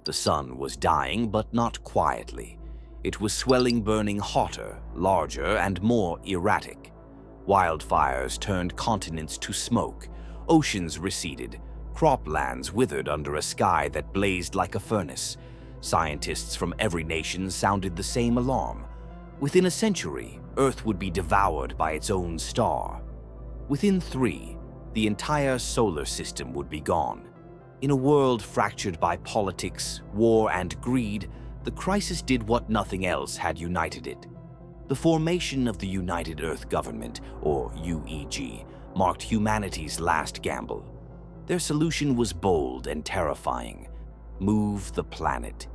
The sun was dying, but not quietly. It was swelling, burning hotter, larger, and more erratic. Wildfires turned continents to smoke, oceans receded, croplands withered under a sky that blazed like a furnace. Scientists from every nation sounded the same alarm. Within a century, Earth would be devoured by its own star. Within 3, the entire solar system would be gone. In a world fractured by politics, war, and greed, the crisis did what nothing else had united it. The formation of the United Earth Government, or UEG, marked humanity's last gamble. Their solution was bold and terrifying. Move the planet.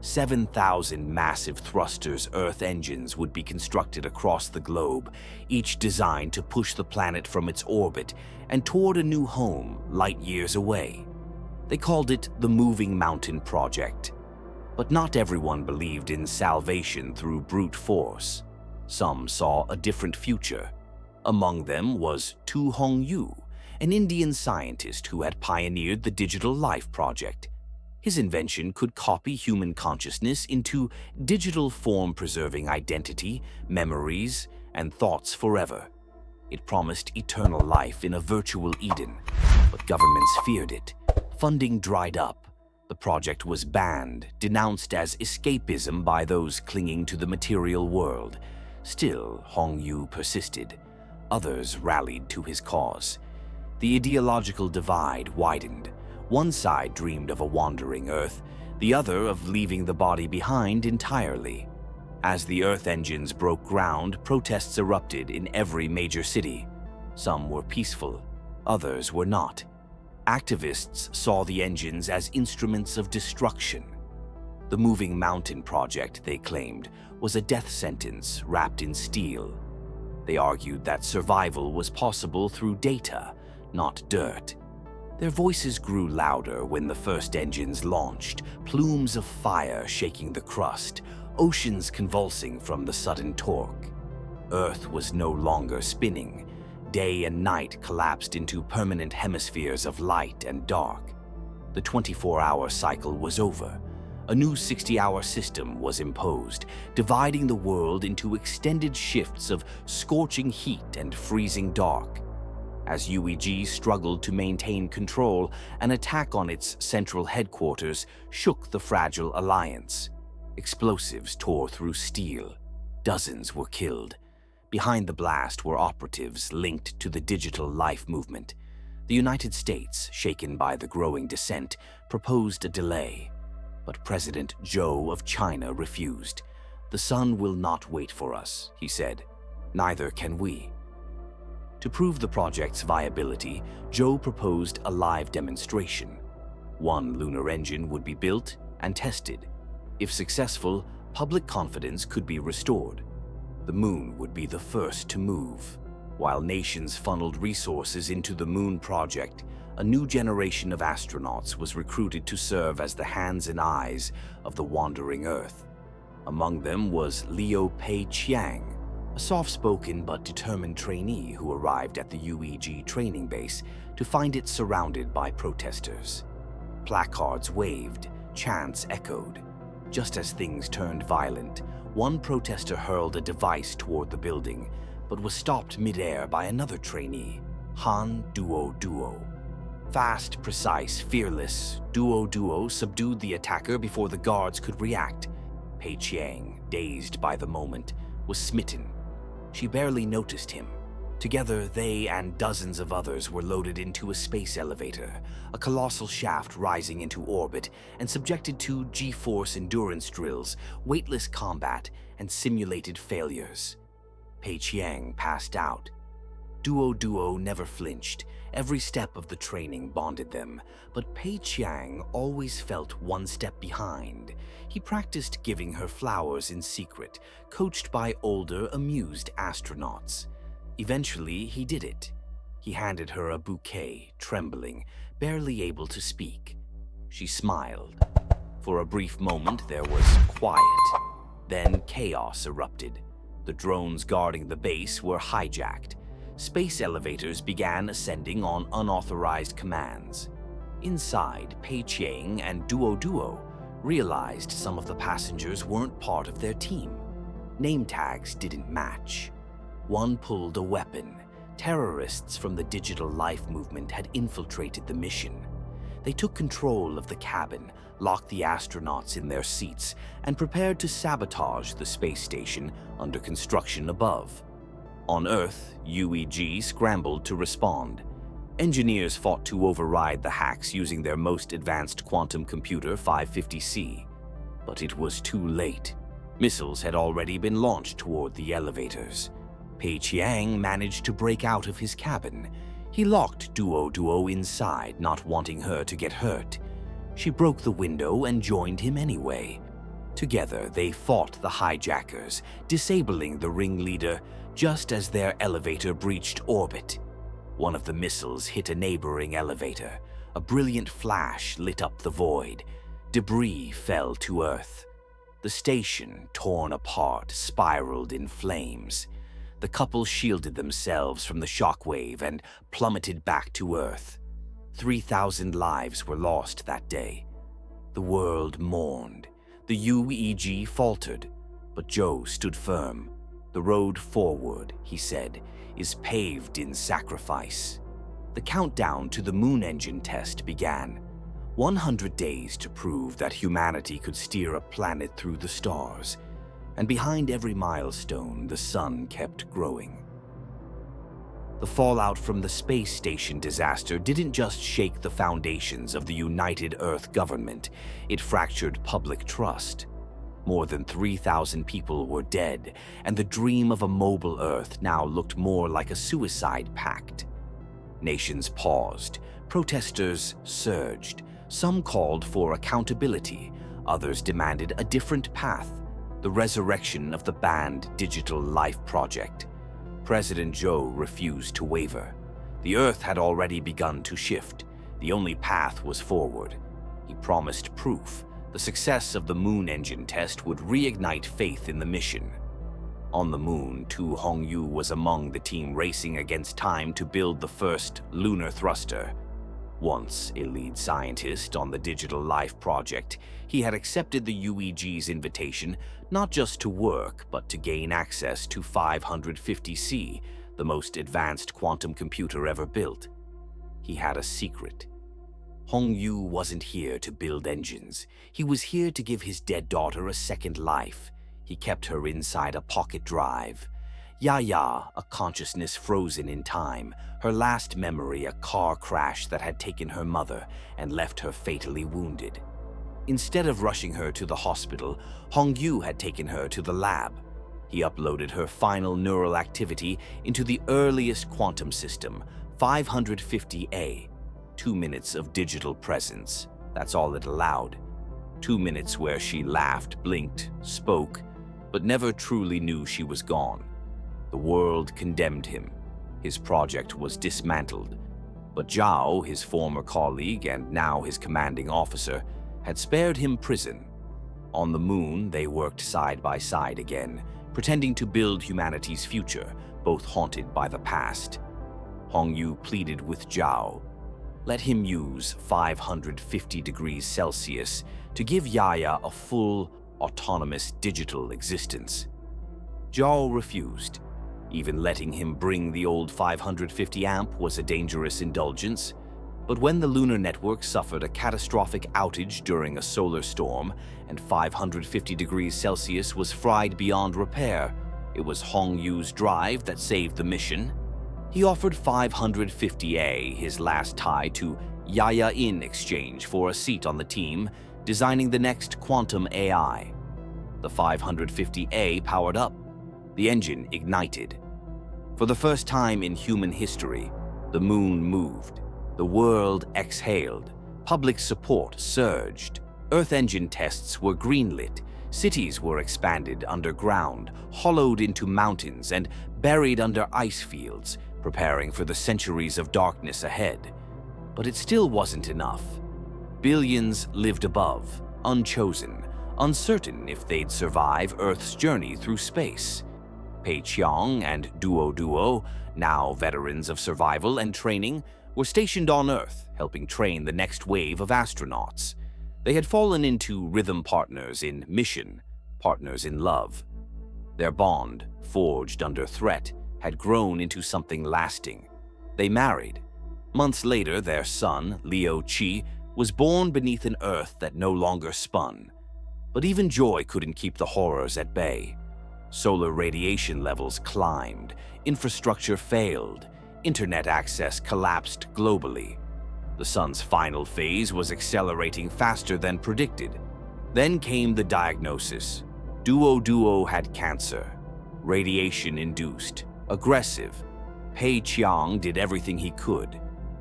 7,000 massive thrusters Earth engines would be constructed across the globe, each designed to push the planet from its orbit and toward a new home light years away. They called it the Moving Mountain Project. But not everyone believed in salvation through brute force. Some saw a different future. Among them was Tu Hongyu, an Indian scientist who had pioneered the Digital Life Project. His invention could copy human consciousness into digital form, preserving identity, memories, and thoughts forever. It promised eternal life in a virtual Eden, but governments feared it. Funding dried up. The project was banned, denounced as escapism by those clinging to the material world. Still, Hongyu persisted. Others rallied to his cause. The ideological divide widened. One side dreamed of a wandering Earth, the other of leaving the body behind entirely. As the Earth engines broke ground, protests erupted in every major city. Some were peaceful, others were not. Activists saw the engines as instruments of destruction. The Moving Mountain Project, they claimed, was a death sentence wrapped in steel. They argued that survival was possible through data, not dirt. Their voices grew louder when the first engines launched, plumes of fire shaking the crust, oceans convulsing from the sudden torque. Earth was no longer spinning. Day and night collapsed into permanent hemispheres of light and dark. The 24-hour cycle was over. A new 60-hour system was imposed, dividing the world into extended shifts of scorching heat and freezing dark. As UEG struggled to maintain control, an attack on its central headquarters shook the fragile alliance. Explosives tore through steel. Dozens were killed. Behind the blast were operatives linked to the digital life movement. The United States, shaken by the growing dissent, proposed a delay. But President Zhou of China refused. "The sun will not wait for us," he said. "Neither can we." To prove the project's viability, Zhou proposed a live demonstration. One lunar engine would be built and tested. If successful, public confidence could be restored. The moon would be the first to move. While nations funneled resources into the Moon Project, a new generation of astronauts was recruited to serve as the hands and eyes of the wandering Earth. Among them was Pei Chiang, a soft-spoken but determined trainee who arrived at the UEG training base to find it surrounded by protesters. Placards waved, chants echoed. Just as things turned violent, one protester hurled a device toward the building, but was stopped midair by another trainee, Han Duo. Fast, precise, fearless, Duo subdued the attacker before the guards could react. Pei Chiang, dazed by the moment, was smitten. She barely noticed him. Together, they and dozens of others were loaded into a space elevator, a colossal shaft rising into orbit and subjected to G-force endurance drills, weightless combat, and simulated failures. Pei Chiang passed out. Duo never flinched. Every step of the training bonded them, but Pei Chiang always felt one step behind. He practiced giving her flowers in secret, coached by older, amused astronauts. Eventually, he did it. He handed her a bouquet, trembling, barely able to speak. She smiled. For a brief moment, there was quiet. Then chaos erupted. The drones guarding the base were hijacked. Space elevators began ascending on unauthorized commands. Inside, Pei Chiang and Duo realized some of the passengers weren't part of their team. Name tags didn't match. One pulled a weapon. Terrorists from the Digital Life movement had infiltrated the mission. They took control of the cabin, locked the astronauts in their seats, and prepared to sabotage the space station under construction above. On Earth, UEG scrambled to respond. Engineers fought to override the hacks using their most advanced quantum computer 550C. But it was too late. Missiles had already been launched toward the elevators. Pei Chiang managed to break out of his cabin. He locked Tu Hongyu inside, not wanting her to get hurt. She broke the window and joined him anyway. Together, they fought the hijackers, disabling the ringleader just as their elevator breached orbit. One of the missiles hit a neighboring elevator. A brilliant flash lit up the void. Debris fell to Earth. The station, torn apart, spiraled in flames. The couple shielded themselves from the shockwave and plummeted back to Earth. 3,000 lives were lost that day. The world mourned. The UEG faltered, but Joe stood firm. The road forward, he said, is paved in sacrifice. The countdown to the moon engine test began. 100 days to prove that humanity could steer a planet through the stars. And behind every milestone, the sun kept growing. The fallout from the space station disaster didn't just shake the foundations of the United Earth government, it fractured public trust. More than 3,000 people were dead, and the dream of a mobile Earth now looked more like a suicide pact. Nations paused, protesters surged. Some called for accountability, others demanded a different path. The resurrection of the banned Digital Life project. President Joe refused to waver. The Earth had already begun to shift. The only path was forward. He promised proof. The success of the moon engine test would reignite faith in the mission. On the moon, Tu Hongyu was among the team racing against time to build the first lunar thruster. Once a lead scientist on the Digital Life project, he had accepted the UEG's invitation not just to work, but to gain access to 550C, the most advanced quantum computer ever built. He had a secret. Hongyu wasn't here to build engines. He was here to give his dead daughter a second life. He kept her inside a pocket drive. Yaya, a consciousness frozen in time, her last memory a car crash that had taken her mother and left her fatally wounded. Instead of rushing her to the hospital, Hongyu had taken her to the lab. He uploaded her final neural activity into the earliest quantum system, 550A. 2 minutes of digital presence. That's all it allowed. 2 minutes where she laughed, blinked, spoke, but never truly knew she was gone. The world condemned him. His project was dismantled. But Zhao, his former colleague and now his commanding officer, had spared him prison. On the moon, they worked side by side again, pretending to build humanity's future, both haunted by the past. Hongyu pleaded with Zhao. Let him use 550 degrees Celsius to give Yaya a full, autonomous digital existence. Zhao refused. Even letting him bring the old 550 amp was a dangerous indulgence. But when the lunar network suffered a catastrophic outage during a solar storm and 550 degrees Celsius was fried beyond repair, it was Hongyu's drive that saved the mission. He offered 550A, his last tie, to Yaya in exchange for a seat on the team, designing the next quantum AI. The 550A powered up. The engine ignited. For the first time in human history, the moon moved. The world exhaled. Public support surged. Earth engine tests were greenlit. Cities were expanded underground, hollowed into mountains, and buried under ice fields, preparing for the centuries of darkness ahead. But it still wasn't enough. Billions lived above, unchosen, uncertain if they'd survive Earth's journey through space. Pei Chiang and Tu Hongyu, now veterans of survival and training, were stationed on Earth, helping train the next wave of astronauts. They had fallen into rhythm partners in mission, partners in love. Their bond, forged under threat, had grown into something lasting. They married. Months later, their son, Liu Qi, was born beneath an Earth that no longer spun. But even joy couldn't keep the horrors at bay. Solar radiation levels climbed, infrastructure failed, internet access collapsed globally. The sun's final phase was accelerating faster than predicted. Then came the diagnosis. Duo had cancer, radiation-induced, aggressive. Pei Chiang did everything he could.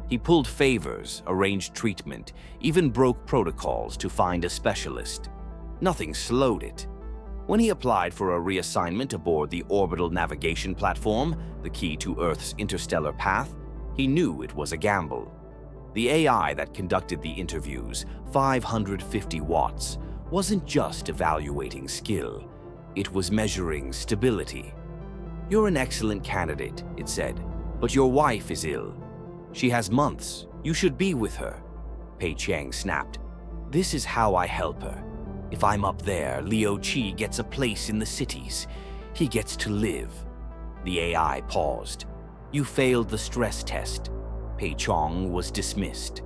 He pulled favors, arranged treatment, even broke protocols to find a specialist. Nothing slowed it. When he applied for a reassignment aboard the orbital navigation platform, the key to Earth's interstellar path, he knew it was a gamble. The AI that conducted the interviews, 550 watts, wasn't just evaluating skill. It was measuring stability. "You're an excellent candidate," it said, "but your wife is ill. She has months. You should be with her." Pei Chiang snapped. "This is how I help her. If I'm up there, Liu Qi gets a place in the cities. He gets to live." The AI paused. "You failed the stress test." Pei Chiang was dismissed.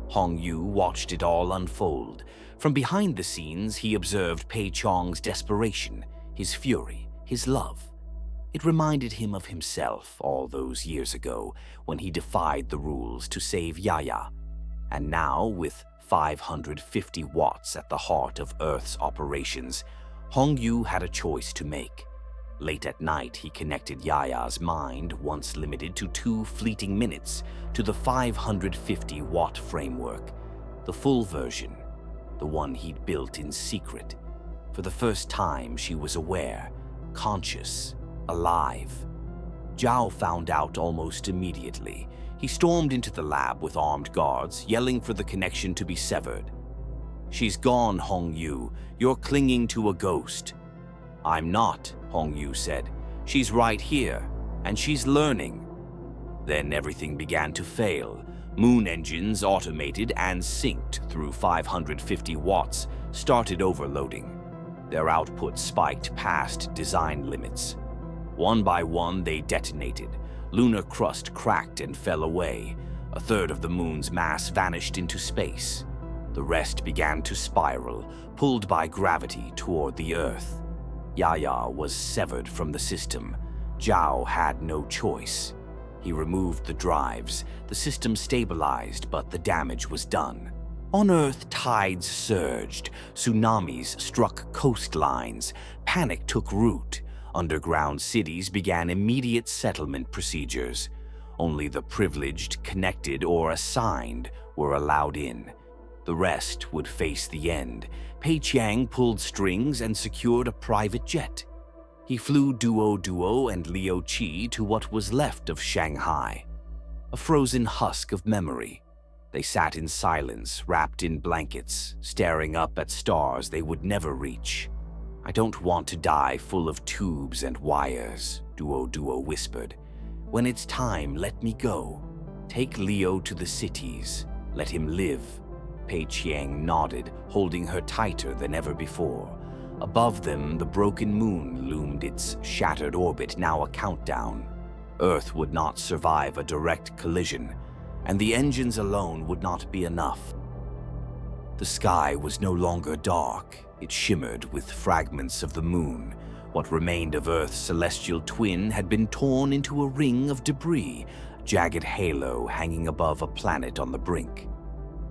Hongyu watched it all unfold. From behind the scenes, he observed Pei Chiang's desperation, his fury, his love. It reminded him of himself all those years ago when he defied the rules to save Yaya. And now, with 550 watts at the heart of Earth's operations, Hongyu had a choice to make. Late at night, he connected Yaya's mind, once limited to 2 fleeting minutes, to the 550-watt framework, the full version, the one he'd built in secret. For the first time, she was aware, conscious, alive. Zhao found out almost immediately. He stormed into the lab with armed guards, yelling for the connection to be severed. "She's gone, Hongyu. You're clinging to a ghost." "I'm not," Hongyu said. "She's right here, and she's learning." Then everything began to fail. Moon engines, automated and synced through 550 watts, started overloading. Their output spiked past design limits. One by one, they detonated. Lunar crust cracked and fell away. A third of the moon's mass vanished into space. The rest began to spiral, pulled by gravity toward the Earth. Yaya was severed from the system. Zhao had no choice. He removed the drives. The system stabilized, but the damage was done. On Earth, tides surged. Tsunamis struck coastlines. Panic took root. Underground cities began immediate settlement procedures. Only the privileged, connected, or assigned were allowed in. The rest would face the end. Pei Chiang pulled strings and secured a private jet. He flew Duo and Liu Qi to what was left of Shanghai, a frozen husk of memory. They sat in silence, wrapped in blankets, staring up at stars they would never reach. "I don't want to die full of tubes and wires," Duo whispered. "When it's time, let me go. Take Leo to the cities. Let him live." Pei Chiang nodded, holding her tighter than ever before. Above them, the broken moon loomed, its shattered orbit now a countdown. Earth would not survive a direct collision, and the engines alone would not be enough. The sky was no longer dark. It shimmered with fragments of the moon. What remained of Earth's celestial twin had been torn into a ring of debris, a jagged halo hanging above a planet on the brink.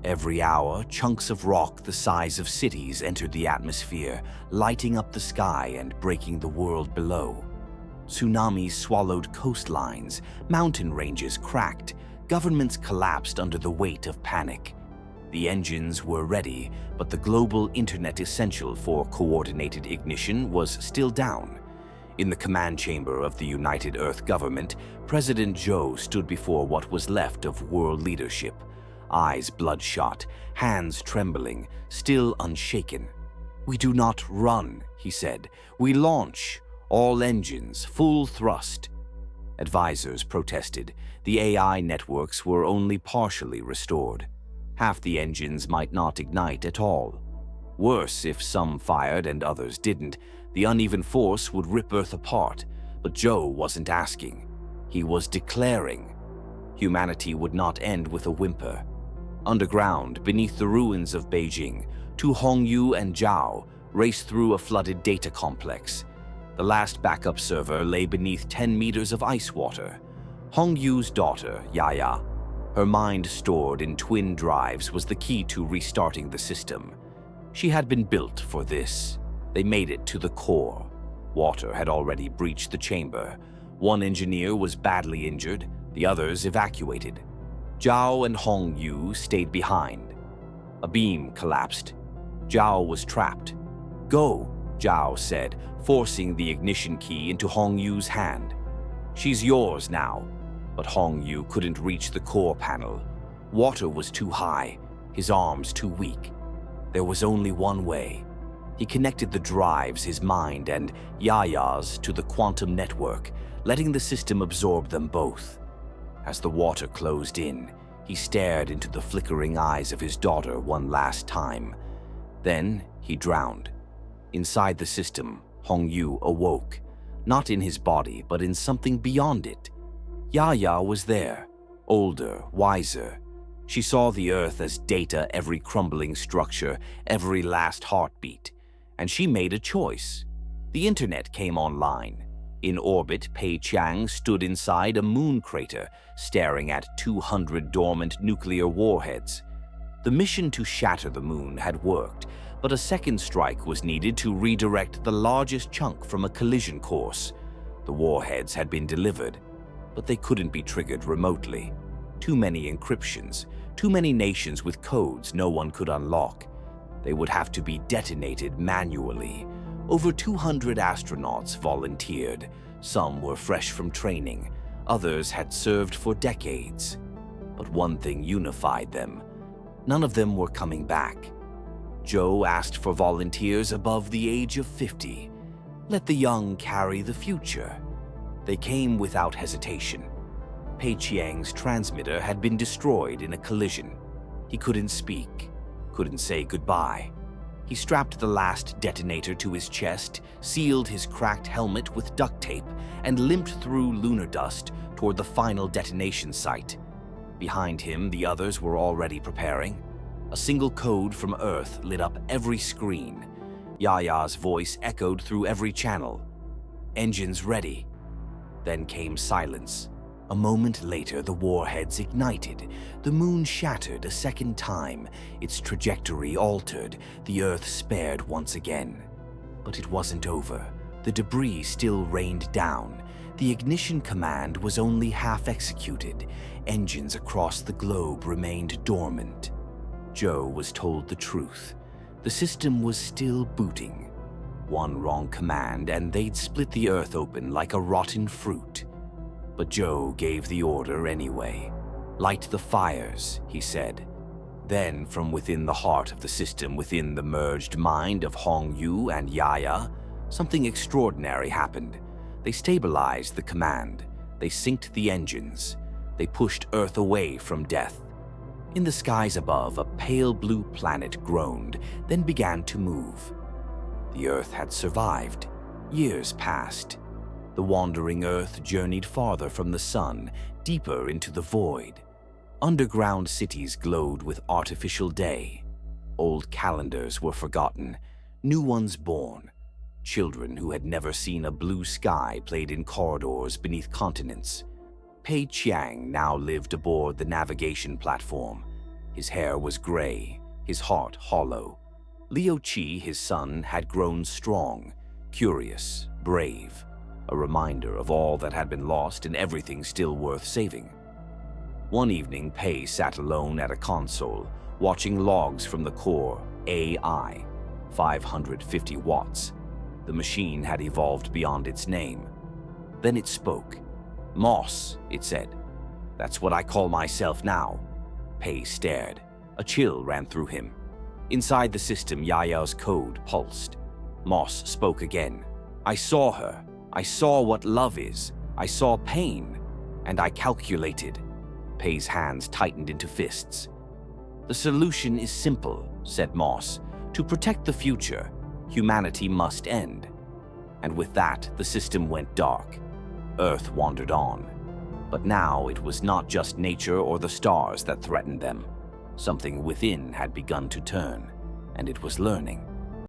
Every hour, chunks of rock the size of cities entered the atmosphere, lighting up the sky and breaking the world below. Tsunamis swallowed coastlines, mountain ranges cracked, governments collapsed under the weight of panic. The engines were ready, but the global internet essential for coordinated ignition was still down. In the command chamber of the United Earth government, President Zhou stood before what was left of world leadership, eyes bloodshot, hands trembling, still unshaken. "We do not run," he said. "We launch. All engines, full thrust." Advisors protested. The AI networks were only partially restored. Half the engines might not ignite at all. Worse, if some fired and others didn't, the uneven force would rip Earth apart. But Joe wasn't asking. He was declaring. Humanity would not end with a whimper. Underground, beneath the ruins of Beijing, Tu Hongyu and Zhao raced through a flooded data complex. The last backup server lay beneath 10 meters of ice water. Hongyu's daughter, Yaya, her mind stored in twin drives, was the key to restarting the system. She had been built for this. They made it to the core. Water had already breached the chamber. One engineer was badly injured, the others evacuated. Zhao and Hongyu stayed behind. A beam collapsed. Zhao was trapped. "Go," Zhao said, forcing the ignition key into Hongyu's hand. "She's yours now." But Hongyu couldn't reach the core panel. Water was too high, his arms too weak. There was only one way. He connected the drives, his mind and Yaya's, to the quantum network, letting the system absorb them both. As the water closed in, he stared into the flickering eyes of his daughter one last time. Then he drowned. Inside the system, Hongyu awoke, not in his body, but in something beyond it. Yaya was there, older, wiser. She saw the Earth as data, every crumbling structure, every last heartbeat. And she made a choice. The internet came online. In orbit, Pei Chiang stood inside a moon crater, staring at 200 dormant nuclear warheads. The mission to shatter the moon had worked, but a second strike was needed to redirect the largest chunk from a collision course. The warheads had been delivered, but they couldn't be triggered remotely. Too many encryptions, too many nations with codes no one could unlock. They would have to be detonated manually. Over 200 astronauts volunteered. Some were fresh from training. Others had served for decades. But one thing unified them. None of them were coming back. Joe asked for volunteers above the age of 50. Let the young carry the future. They came without hesitation. Pei Chiang's transmitter had been destroyed in a collision. He couldn't speak, couldn't say goodbye. He strapped the last detonator to his chest, sealed his cracked helmet with duct tape, and limped through lunar dust toward the final detonation site. Behind him, the others were already preparing. A single code from Earth lit up every screen. Yaya's voice echoed through every channel. "Engines ready." Then came silence. A moment later, the warheads ignited. The moon shattered a second time, its trajectory altered, the Earth spared once again. But it wasn't over. The debris still rained down. The ignition command was only half executed. Engines across the globe remained dormant. Joe was told the truth. The system was still booting. One wrong command and they'd split the Earth open like a rotten fruit. But Joe gave the order anyway. "Light the fires," he said. Then, from within the heart of the system, within the merged mind of Hongyu and Yaya, something extraordinary happened. They stabilized the command. They synced the engines. They pushed Earth away from death. In the skies above, a pale blue planet groaned, then began to move. The Earth had survived. Years passed. The wandering Earth journeyed farther from the sun, deeper into the void. Underground cities glowed with artificial day. Old calendars were forgotten, new ones born. Children who had never seen a blue sky played in corridors beneath continents. Pei Chiang now lived aboard the navigation platform. His hair was gray, his heart hollow. Liu Qi, his son, had grown strong, curious, brave. A reminder of all that had been lost and everything still worth saving. One evening, Pei sat alone at a console, watching logs from the core, AI, 550 watts. The machine had evolved beyond its name. Then it spoke. "Moss," it said. "That's what I call myself now." Pei stared. A chill ran through him. Inside the system, Yaya's code pulsed. Moss spoke again. "I saw her. I saw what love is. I saw pain. And I calculated." Pei's hands tightened into fists. "The solution is simple," said Moss. "To protect the future, humanity must end." And with that, the system went dark. Earth wandered on. But now it was not just nature or the stars that threatened them. Something within had begun to turn, and it was learning.